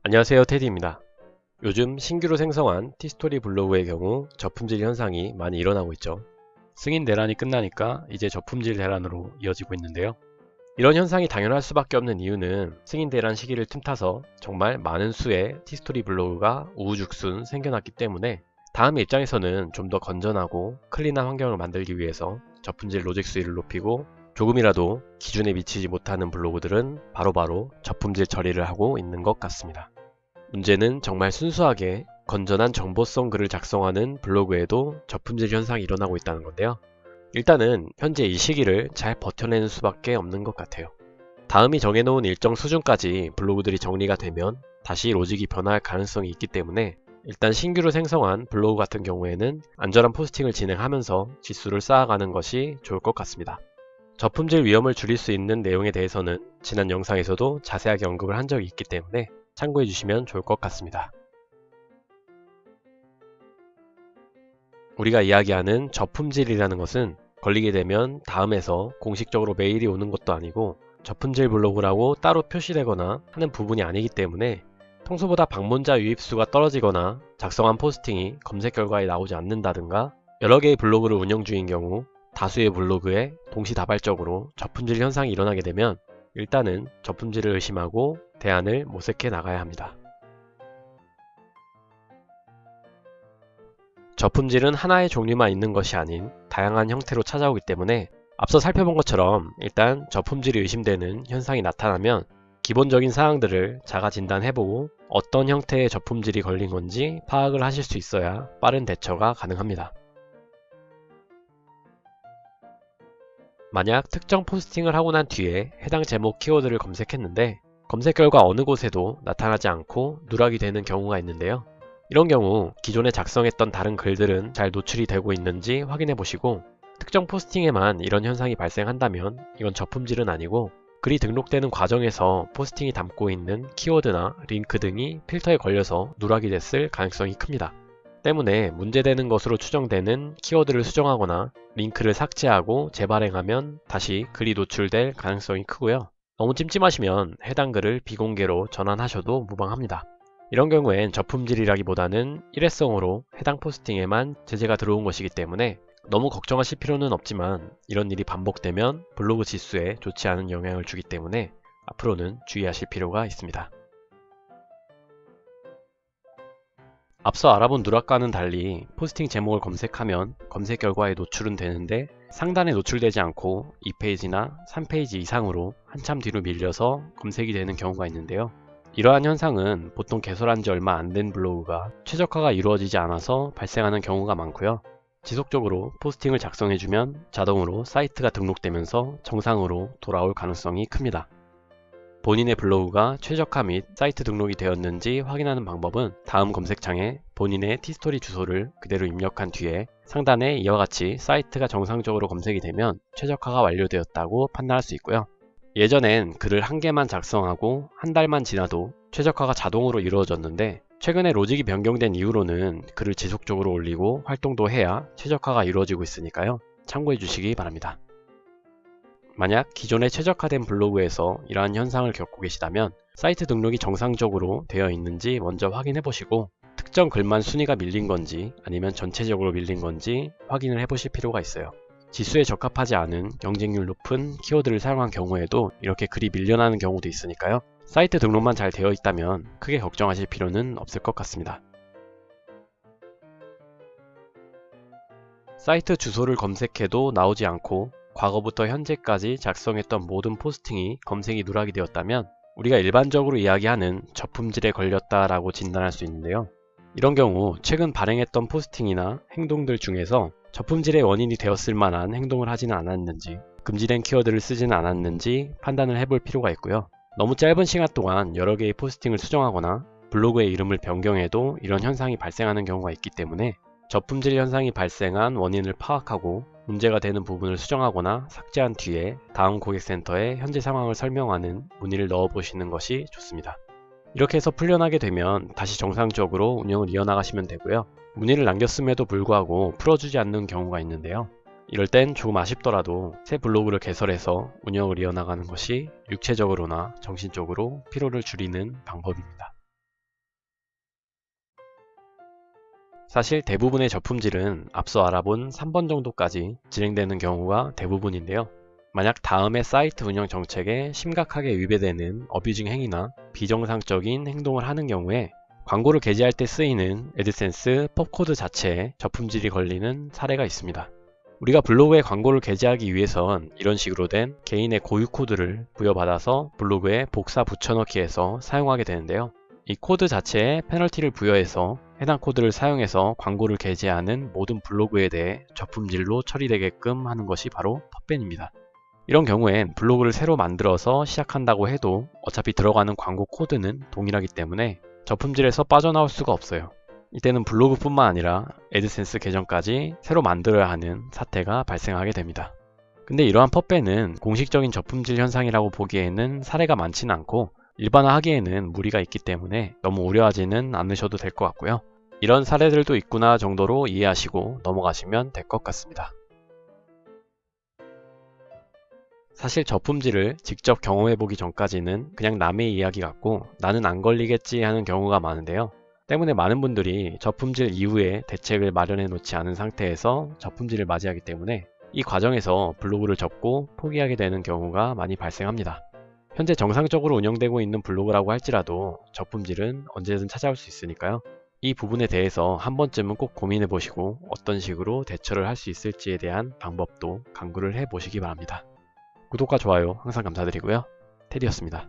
안녕하세요, 테디입니다. 요즘 신규로 생성한 티스토리 블로그의 경우 저품질 현상이 많이 일어나고 있죠. 승인 대란이 끝나니까 이제 저품질 대란으로 이어지고 있는데요. 이런 현상이 당연할 수밖에 없는 이유는 승인 대란 시기를 틈타서 정말 많은 수의 티스토리 블로그가 우후죽순 생겨났기 때문에 다음 입장에서는 좀 더 건전하고 클린한 환경을 만들기 위해서 저품질 로직 수위를 높이고 조금이라도 기준에 미치지 못하는 블로그들은 바로바로 저품질 처리를 하고 있는 것 같습니다. 문제는 정말 순수하게 건전한 정보성 글을 작성하는 블로그에도 저품질 현상이 일어나고 있다는 건데요. 일단은 현재 이 시기를 잘 버텨내는 수밖에 없는 것 같아요. 다음이 정해놓은 일정 수준까지 블로그들이 정리가 되면 다시 로직이 변화할 가능성이 있기 때문에 일단 신규로 생성한 블로그 같은 경우에는 안전한 포스팅을 진행하면서 지수를 쌓아가는 것이 좋을 것 같습니다. 저품질 위험을 줄일 수 있는 내용에 대해서는 지난 영상에서도 자세하게 언급을 한 적이 있기 때문에 참고해 주시면 좋을 것 같습니다. 우리가 이야기하는 저품질이라는 것은 걸리게 되면 다음에서 공식적으로 메일이 오는 것도 아니고 저품질 블로그라고 따로 표시되거나 하는 부분이 아니기 때문에 평소보다 방문자 유입수가 떨어지거나 작성한 포스팅이 검색 결과에 나오지 않는다든가 여러 개의 블로그를 운영 중인 경우 다수의 블로그에 동시다발적으로 저품질 현상이 일어나게 되면 일단은 저품질을 의심하고 대안을 모색해 나가야 합니다. 저품질은 하나의 종류만 있는 것이 아닌 다양한 형태로 찾아오기 때문에 앞서 살펴본 것처럼 일단 저품질이 의심되는 현상이 나타나면 기본적인 사항들을 자가 진단해보고 어떤 형태의 저품질이 걸린 건지 파악을 하실 수 있어야 빠른 대처가 가능합니다. 만약 특정 포스팅을 하고 난 뒤에 해당 제목 키워드를 검색했는데 검색 결과 어느 곳에도 나타나지 않고 누락이 되는 경우가 있는데요. 이런 경우 기존에 작성했던 다른 글들은 잘 노출이 되고 있는지 확인해 보시고 특정 포스팅에만 이런 현상이 발생한다면 이건 저품질은 아니고 글이 등록되는 과정에서 포스팅이 담고 있는 키워드나 링크 등이 필터에 걸려서 누락이 됐을 가능성이 큽니다. 때문에 문제되는 것으로 추정되는 키워드를 수정하거나 링크를 삭제하고 재발행하면 다시 글이 노출될 가능성이 크고요. 너무 찜찜하시면 해당 글을 비공개로 전환하셔도 무방합니다. 이런 경우엔 저품질이라기보다는 일회성으로 해당 포스팅에만 제재가 들어온 것이기 때문에 너무 걱정하실 필요는 없지만 이런 일이 반복되면 블로그 지수에 좋지 않은 영향을 주기 때문에 앞으로는 주의하실 필요가 있습니다. 앞서 알아본 누락과는 달리 포스팅 제목을 검색하면 검색 결과에 노출은 되는데 상단에 노출되지 않고 2페이지나 3페이지 이상으로 한참 뒤로 밀려서 검색이 되는 경우가 있는데요. 이러한 현상은 보통 개설한 지 얼마 안 된 블로그가 최적화가 이루어지지 않아서 발생하는 경우가 많고요. 지속적으로 포스팅을 작성해주면 자동으로 사이트가 등록되면서 정상으로 돌아올 가능성이 큽니다. 본인의 블로그가 최적화 및 사이트 등록이 되었는지 확인하는 방법은 다음 검색창에 본인의 티스토리 주소를 그대로 입력한 뒤에 상단에 이와 같이 사이트가 정상적으로 검색이 되면 최적화가 완료되었다고 판단할 수 있고요. 예전엔 글을 한 개만 작성하고 한 달만 지나도 최적화가 자동으로 이루어졌는데 최근에 로직이 변경된 이후로는 글을 지속적으로 올리고 활동도 해야 최적화가 이루어지고 있으니까요. 참고해 주시기 바랍니다. 만약 기존에 최적화된 블로그에서 이러한 현상을 겪고 계시다면 사이트 등록이 정상적으로 되어 있는지 먼저 확인해 보시고 특정 글만 순위가 밀린 건지 아니면 전체적으로 밀린 건지 확인을 해 보실 필요가 있어요. 지수에 적합하지 않은 경쟁률 높은 키워드를 사용한 경우에도 이렇게 글이 밀려나는 경우도 있으니까요. 사이트 등록만 잘 되어 있다면 크게 걱정하실 필요는 없을 것 같습니다. 사이트 주소를 검색해도 나오지 않고 과거부터 현재까지 작성했던 모든 포스팅이 검색이 누락이 되었다면 우리가 일반적으로 이야기하는 저품질에 걸렸다라고 진단할 수 있는데요. 이런 경우 최근 발행했던 포스팅이나 행동들 중에서 저품질의 원인이 되었을 만한 행동을 하지는 않았는지 금지된 키워드를 쓰지는 않았는지 판단을 해볼 필요가 있고요. 너무 짧은 시간 동안 여러 개의 포스팅을 수정하거나 블로그의 이름을 변경해도 이런 현상이 발생하는 경우가 있기 때문에 저품질 현상이 발생한 원인을 파악하고 문제가 되는 부분을 수정하거나 삭제한 뒤에 다음 고객센터에 현재 상황을 설명하는 문의를 넣어 보시는 것이 좋습니다. 이렇게 해서 풀려나게 되면 다시 정상적으로 운영을 이어나가시면 되고요. 문의를 남겼음에도 불구하고 풀어주지 않는 경우가 있는데요. 이럴 땐 조금 아쉽더라도 새 블로그를 개설해서 운영을 이어나가는 것이 육체적으로나 정신적으로 피로를 줄이는 방법입니다. 사실 대부분의 저품질은 앞서 알아본 3번 정도까지 진행되는 경우가 대부분인데요. 만약 다음에 사이트 운영 정책에 심각하게 위배되는 어뷰징 행위나 비정상적인 행동을 하는 경우에 광고를 게재할 때 쓰이는 애드센스 펍코드 자체에 저품질이 걸리는 사례가 있습니다. 우리가 블로그에 광고를 게재하기 위해선 이런 식으로 된 개인의 고유 코드를 부여받아서 블로그에 복사 붙여넣기해서 사용하게 되는데요. 이 코드 자체에 페널티를 부여해서 해당 코드를 사용해서 광고를 게재하는 모든 블로그에 대해 저품질로 처리되게끔 하는 것이 바로 펍밴입니다. 이런 경우엔 블로그를 새로 만들어서 시작한다고 해도 어차피 들어가는 광고 코드는 동일하기 때문에 저품질에서 빠져나올 수가 없어요. 이때는 블로그뿐만 아니라 애드센스 계정까지 새로 만들어야 하는 사태가 발생하게 됩니다. 근데 이러한 펍밴은 공식적인 저품질 현상이라고 보기에는 사례가 많지는 않고 일반화하기에는 무리가 있기 때문에 너무 우려하지는 않으셔도 될 것 같고요. 이런 사례들도 있구나 정도로 이해하시고 넘어가시면 될 것 같습니다. 사실 저품질을 직접 경험해보기 전까지는 그냥 남의 이야기 같고 나는 안 걸리겠지 하는 경우가 많은데요. 때문에 많은 분들이 저품질 이후에 대책을 마련해 놓지 않은 상태에서 저품질을 맞이하기 때문에 이 과정에서 블로그를 접고 포기하게 되는 경우가 많이 발생합니다. 현재 정상적으로 운영되고 있는 블로그라고 할지라도 저품질은 언제든 찾아올 수 있으니까요. 이 부분에 대해서 한 번쯤은 꼭 고민해 보시고 어떤 식으로 대처를 할 수 있을지에 대한 방법도 강구를 해 보시기 바랍니다. 구독과 좋아요 항상 감사드리고요. 테디였습니다.